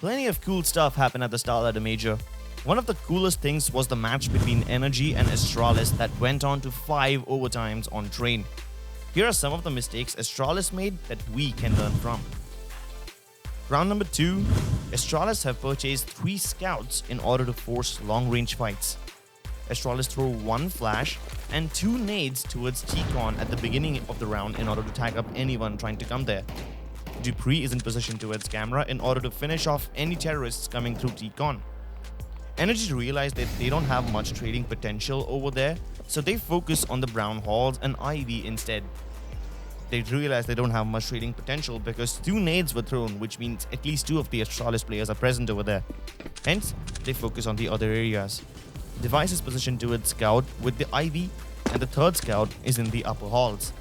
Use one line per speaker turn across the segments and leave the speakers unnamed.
Plenty of cool stuff happened at the StarLadder Major. One of the coolest things was the match between NRG and Astralis that went on to 5 overtimes on train. Here are some of the mistakes Astralis made that we can learn from. Round number 2, Astralis have purchased 3 scouts in order to force long-range fights. Astralis throw 1 flash and 2 nades towards T-Con at the beginning of the round in order to tag up anyone trying to come there. Dupree is in position towards camera in order to finish off any terrorists coming through T-Con. NRG realize that they don't have much trading potential over there, so they focus on the brown halls and Ivy instead. They realize they don't have much trading potential because 2 nades were thrown, which means at least 2 of the Astralis players are present over there. Hence, they focus on the other areas. Device is positioned towards Scout with the Ivy, and the 3rd Scout is in the upper halls.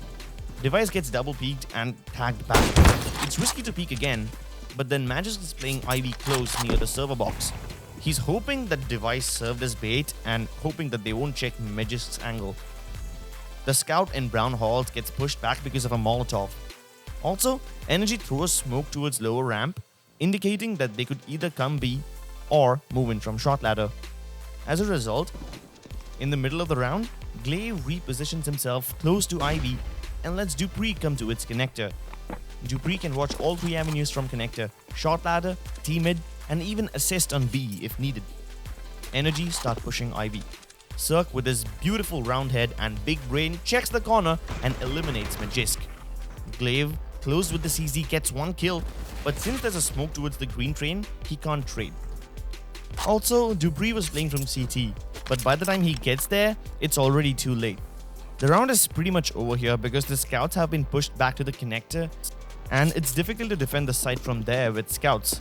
Device gets double peeked and tagged back. It's risky to peek again, but then Magist is playing Ivy close near the server box. He's hoping that Device served as bait and hoping that they won't check Magist's angle. The Scout in brown halls gets pushed back because of a Molotov. Also, NRG throws smoke towards lower ramp, indicating that they could either come B or move in from short ladder. As a result, in the middle of the round, Glaive repositions himself close to Ivy and lets Dupree come to its connector. Dupree can watch all 3 avenues from connector, short ladder, T-mid, and even assist on B if needed. NRG start pushing Ivy. Cirque with his beautiful round head and big brain checks the corner and eliminates Magisk. Glaive, close with the CZ, gets 1 kill, but since there's a smoke towards the green train, he can't trade. Also, Dupree was playing from CT, but by the time he gets there, it's already too late. The round is pretty much over here because the scouts have been pushed back to the connector, and it's difficult to defend the site from there with scouts.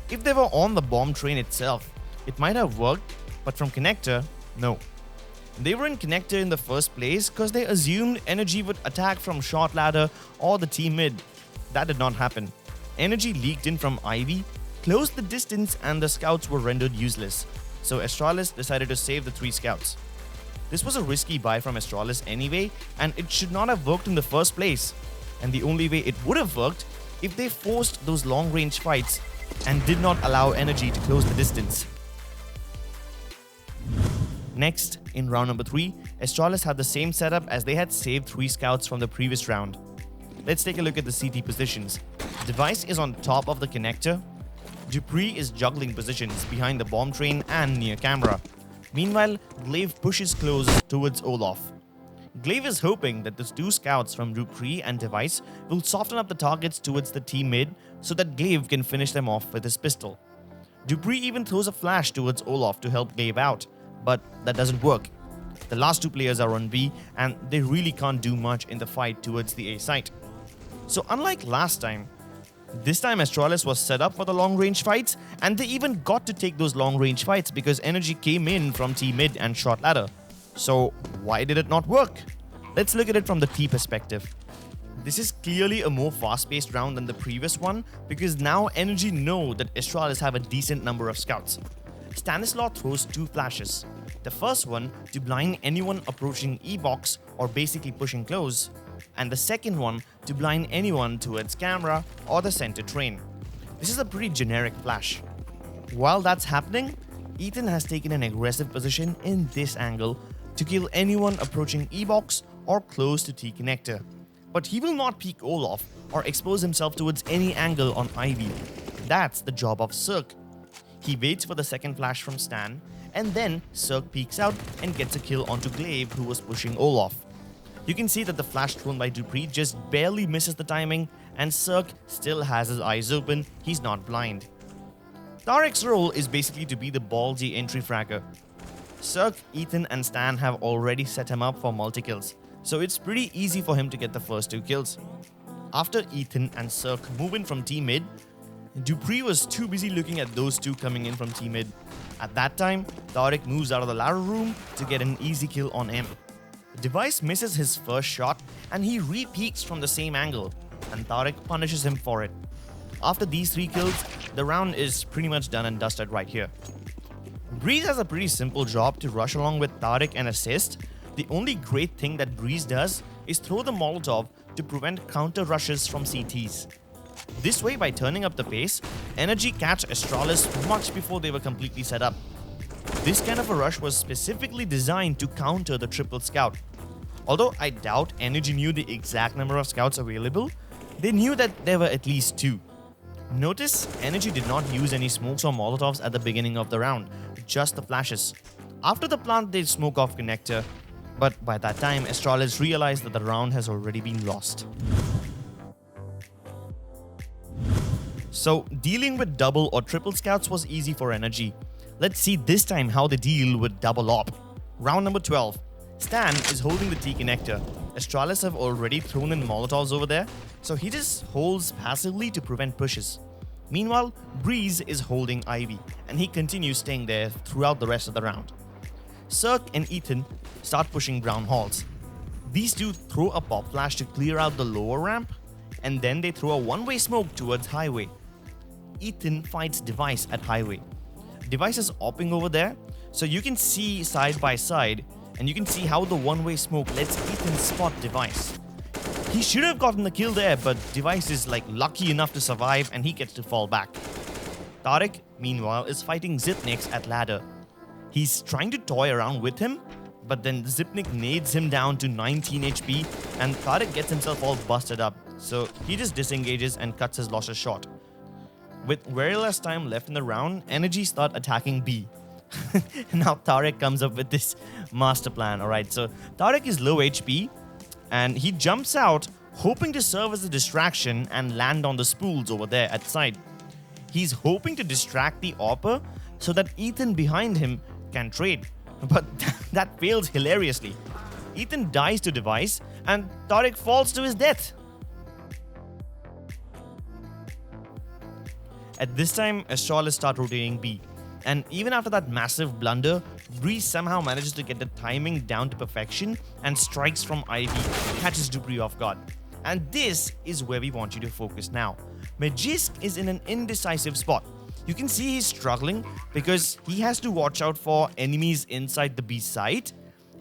If they were on the bomb train itself, it might have worked, but from connector, no. They were in connector in the first place because they assumed NRG would attack from short ladder or the T-mid. That did not happen. NRG leaked in from Ivy, closed the distance, and the scouts were rendered useless. So Astralis decided to save the 3 scouts. This was a risky buy from Astralis anyway, and it should not have worked in the first place. And the only way it would have worked if they forced those long-range fights and did not allow NRG to close the distance. Next, in round number 3, Astralis had the same setup as they had saved 3 scouts from the previous round. Let's take a look at the CT positions. Device is on top of the connector. Dupree is juggling positions behind the bomb train and near camera. Meanwhile, Glaive pushes close towards Olaf. Glaive is hoping that the 2 scouts from Dupree and Device will soften up the targets towards the T-mid so that Glaive can finish them off with his pistol. Dupree even throws a flash towards Olaf to help Glaive out, but that doesn't work. The last 2 players are on B and they really can't do much in the fight towards the A site. So unlike last time, this time Astralis was set up for the long-range fights, and they even got to take those long-range fights because NRG came in from T-mid and short ladder. So why did it not work? Let's look at it from the T perspective. This is clearly a more fast-paced round than the previous one because now NRG know that Astralis have a decent number of scouts. Stanislaw throws 2 flashes. The first one to blind anyone approaching E-box or basically pushing close, and the second one to blind anyone towards camera or the center train. This is a pretty generic flash. While that's happening, Ethan has taken an aggressive position in this angle to kill anyone approaching E-box or close to T-connector. But he will not peek Olaf or expose himself towards any angle on Ivy. That's the job of Cirque. He waits for the second flash from Stan, and then Cirque peeks out and gets a kill onto Glaive, who was pushing Olaf. You can see that the flash thrown by Dupree just barely misses the timing, and Cirque still has his eyes open, he's not blind. Tarek's role is basically to be the ballsy entry fragger. Cirque, Ethan and Stan have already set him up for multi-kills, so it's pretty easy for him to get the first 2 kills. After Ethan and Cirque move in from T-mid, Dupree was too busy looking at those 2 coming in from T-mid. At that time, Tarek moves out of the ladder room to get an easy kill on him. Device misses his first shot and he re-peeks from the same angle, and Tarek punishes him for it. After these 3 kills, the round is pretty much done and dusted right here. Breeze has a pretty simple job to rush along with Tarek and assist. The only great thing that Breeze does is throw the Molotov to prevent counter rushes from CTs. This way, by turning up the pace, NRG catch Astralis much before they were completely set up. This kind of a rush was specifically designed to counter the triple scout. Although I doubt NRG knew the exact number of scouts available, they knew that there were at least 2. Notice, NRG did not use any smokes or molotovs at the beginning of the round, just the flashes. After the plant, they smoke off connector, but by that time, Astralis realized that the round has already been lost. So, dealing with double or triple scouts was easy for NRG. Let's see this time how they deal with double op. Round number 12. Stan is holding the T connector. Astralis have already thrown in molotovs over there, so he just holds passively to prevent pushes. Meanwhile, Breeze is holding Ivy, and he continues staying there throughout the rest of the round. Cirque and Ethan start pushing brown halls. These two throw a pop flash to clear out the lower ramp, and then they throw a one-way smoke towards highway. Ethan fights Device at highway. Device is opping over there, so you can see side by side, and you can see how the one-way smoke lets Ethan spot Device. He should have gotten the kill there, but Device is lucky enough to survive and he gets to fall back. Tarek, meanwhile, is fighting Zipnix at ladder. He's trying to toy around with him, but then Zipnik nades him down to 19 HP and Tarek gets himself all busted up, so he just disengages and cuts his losses short. With very less time left in the round, NRG start attacking B. Now Tarek comes up with this master plan. Alright, so Tarek is low HP and he jumps out hoping to serve as a distraction and land on the spools over there at side. He's hoping to distract the Opper so that Ethan behind him can trade, but that fails hilariously. Ethan dies to Device and Tarek falls to his death. At this time, Astralis start rotating B, and even after that massive blunder, Breeze somehow manages to get the timing down to perfection and strikes from Ivy, catches Dupree off guard. And this is where we want you to focus now. Magisk is in an indecisive spot. You can see he's struggling because he has to watch out for enemies inside the B site,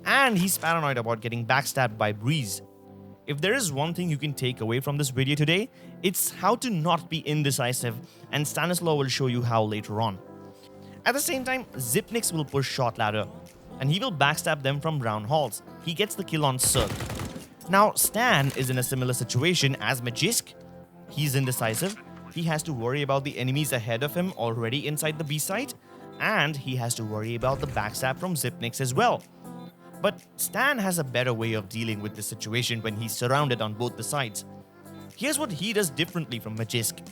and he's paranoid about getting backstabbed by Breeze. If there is one thing you can take away from this video today, it's how to not be indecisive, and Stanislaw will show you how later on. At the same time, Zipnix will push short ladder, and he will backstab them from brown halls. He gets the kill on Cirque. Now, Stan is in a similar situation as Magisk. He's indecisive. He has to worry about the enemies ahead of him already inside the B site, and he has to worry about the backstab from Zipnix as well. But Stan has a better way of dealing with this situation when he's surrounded on both the sides. Here's what he does differently from Magisk.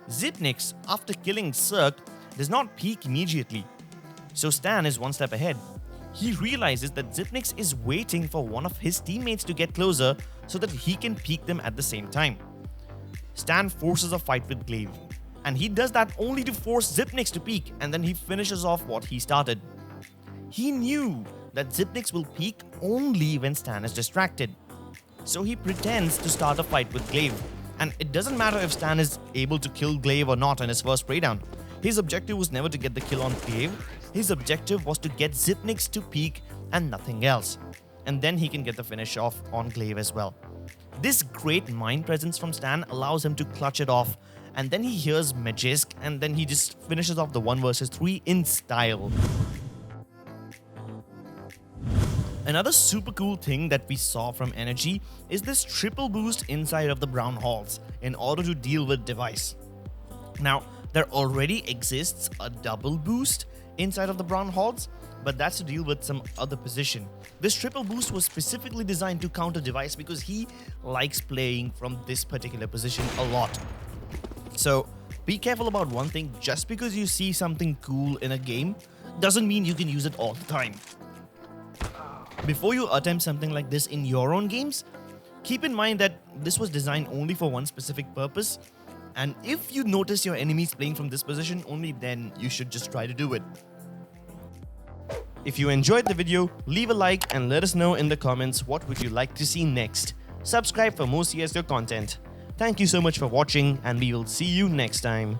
Zipnix, after killing Cirque, does not peek immediately. So Stan is one step ahead. He realizes that Zipnix is waiting for one of his teammates to get closer so that he can peek them at the same time. Stan forces a fight with Glaive, and he does that only to force Zipnix to peek, and then he finishes off what he started. He knew that Zipnix will peek only when Stan is distracted. So he pretends to start a fight with Glaive, and it doesn't matter if Stan is able to kill Glaive or not in his first spraydown. His objective was never to get the kill on Glaive. His objective was to get Zipnix to peek and nothing else. And then he can get the finish off on Glaive as well. This great mind presence from Stan allows him to clutch it off, and then he hears Magisk, and then he just finishes off the 1 versus 3 in style. Another super cool thing that we saw from NRG is this triple boost inside of the brown halls in order to deal with Device. Now, there already exists a double boost inside of the brown halls, but that's to deal with some other position. This triple boost was specifically designed to counter Device because he likes playing from this particular position a lot. So be careful about one thing. Just because you see something cool in a game doesn't mean you can use it all the time. Before you attempt something like this in your own games, keep in mind that this was designed only for one specific purpose, and if you notice your enemies playing from this position, only then you should just try to do it. If you enjoyed the video, leave a like and let us know in the comments what would you like to see next. Subscribe for more CSGO content. Thank you so much for watching, and we will see you next time.